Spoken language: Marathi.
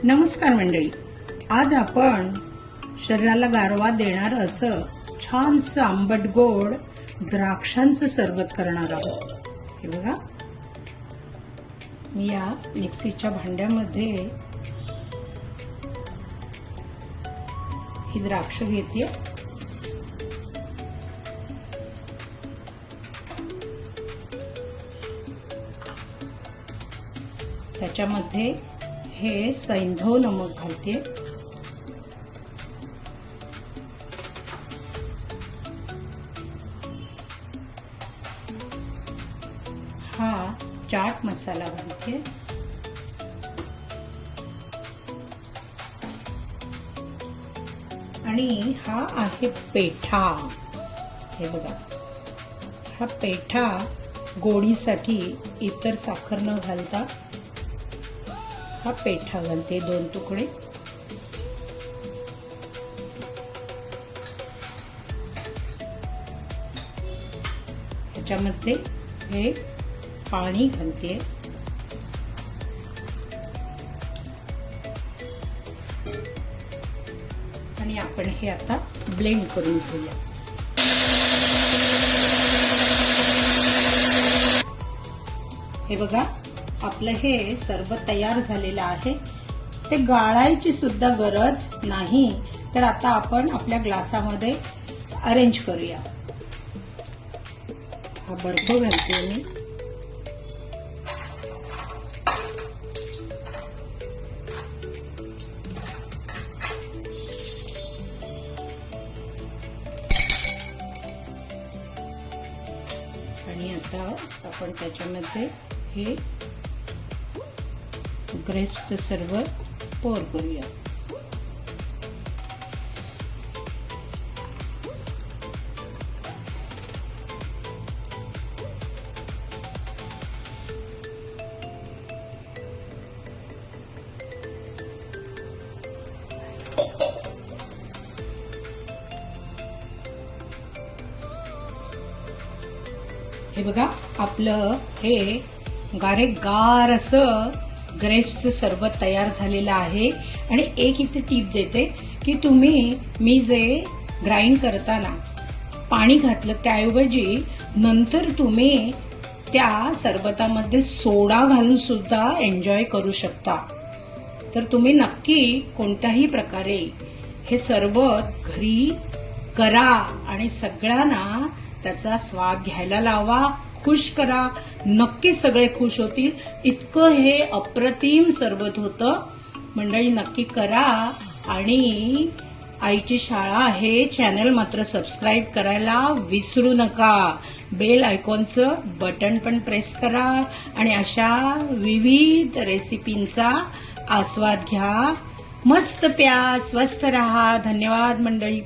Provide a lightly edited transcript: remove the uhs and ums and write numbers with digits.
नमस्कार मंडळी, आज आपण शरीराला गारवा देणार असं छानसं आंबट गोड द्राक्षांचं सरबत करणार आहोत। हे बघा, मी या मिक्सीच्या भांड्यामध्ये ही द्राक्ष घेते। त्याच्यामध्ये हे सैंधव नमक घालते। हा चाट मसाला घालते। आणि हा आहे पेठा। हे बघा, हा पेठा गोडीसाठी इतर साखर न घालता हा पेठा घालते, 2 तुकडे। ह्याच्यामध्ये हे पाणी घालते। आणि आपण हे आता ब्लेंड करून घेऊया। हे बघा, आपलं हे सरबत तयार झालेलं आहे। ते गाळायची सुद्धा गरज नाही। तर आता आपण आपल्या ग्लासामध्ये अरेंज करूया। हा बर्फ घालते मी। आणि आता आपण त्याच्यामध्ये हे ग्रेप्सचं सरबत पोर करूया। हे बघा, आपलं हे गारेगार असं ग्रेप्सचं सरबत तयार झालेलं आहे। आणि एक इथे टीप देते की मी जे ग्राइंड करताना पाणी घातलं त्याऐवजी नंतर तुम्ही त्या सरबतामध्ये सोडा घालून सुद्धा एन्जॉय करू शकता। तर तुम्ही नक्की कोणत्याही प्रकारे हे सरबत घरी करा आणि सगळ्यांना त्याचा स्वाद घ्यायला लावा, खुश करा। नक्की सगळे खुश होतील। इतकं हे अप्रतिम सरबत होतं। मंडळी, नक्की करा। आणि आईची शाळा हे चॅनल मात्र सबस्क्राईब करायला विसरू नका। बेल आयकॉनचं बटन पण प्रेस करा आणि अशा विविध रेसिपींचा आस्वाद घ्या। मस्त प्या, स्वस्थ रहा। धन्यवाद मंडळी।